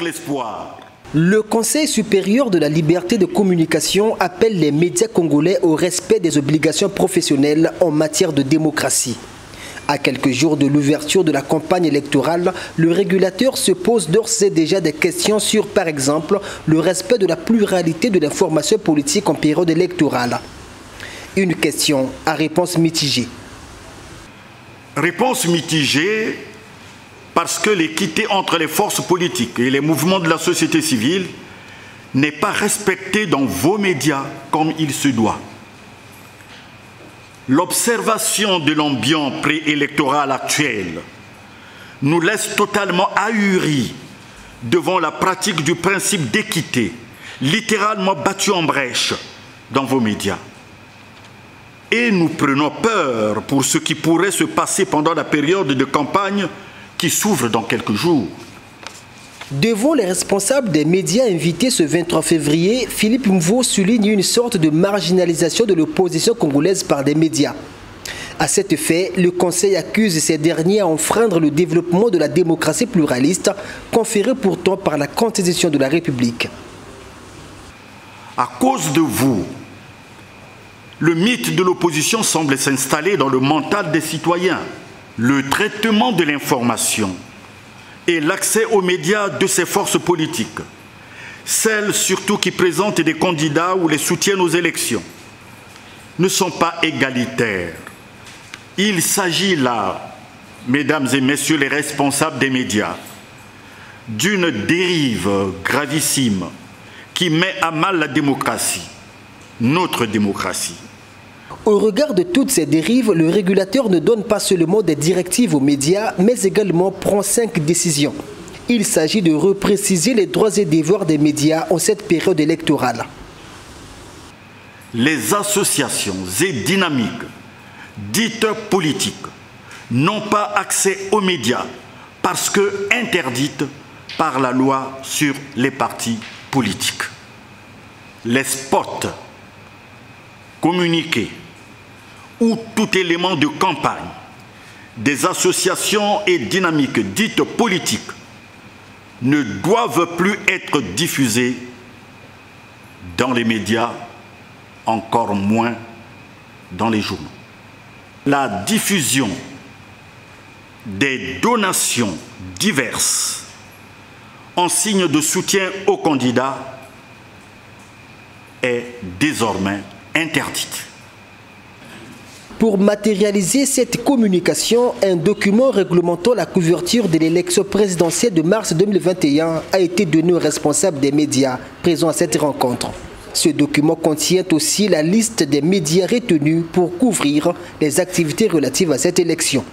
avec l'espoir. Le Conseil supérieur de la liberté de communication appelle les médias congolais au respect des obligations professionnelles en matière de démocratie. À quelques jours de l'ouverture de la campagne électorale, le régulateur se pose d'ores et déjà des questions sur, par exemple, le respect de la pluralité de l'information politique en période électorale. Une question à réponse mitigée. Réponse mitigée parce que l'équité entre les forces politiques et les mouvements de la société civile n'est pas respectée dans vos médias comme il se doit. L'observation de l'ambiance préélectorale actuelle nous laisse totalement ahuris devant la pratique du principe d'équité, littéralement battu en brèche dans vos médias. Et nous prenons peur pour ce qui pourrait se passer pendant la période de campagne qui s'ouvre dans quelques jours. Devant les responsables des médias invités ce 23 février, Philippe Mvo souligne une sorte de marginalisation de l'opposition congolaise par des médias. À cet effet, le Conseil accuse ces derniers à enfreindre le développement de la démocratie pluraliste, conférée pourtant par la Constitution de la République. À cause de vous, le mythe de l'opposition semble s'installer dans le mental des citoyens. Le traitement de l'information et l'accès aux médias de ces forces politiques, celles surtout qui présentent des candidats ou les soutiennent aux élections, ne sont pas égalitaires. Il s'agit là, mesdames et messieurs les responsables des médias, d'une dérive gravissime qui met à mal la démocratie, notre démocratie. Au regard de toutes ces dérives, le régulateur ne donne pas seulement des directives aux médias, mais également prend 5 décisions. Il s'agit de repréciser les droits et devoirs des médias en cette période électorale. Les associations et dynamiques dites politiques n'ont pas accès aux médias parce que interdites par la loi sur les partis politiques. Les spots, communiqués, ou tout élément de campagne des associations et dynamiques dites politiques ne doivent plus être diffusés dans les médias, encore moins dans les journaux. La diffusion des donations diverses en signe de soutien aux candidats est désormais interdite. Pour matérialiser cette communication, un document réglementant la couverture de l'élection présidentielle de mars 2021 a été donné aux responsables des médias présents à cette rencontre. Ce document contient aussi la liste des médias retenus pour couvrir les activités relatives à cette élection.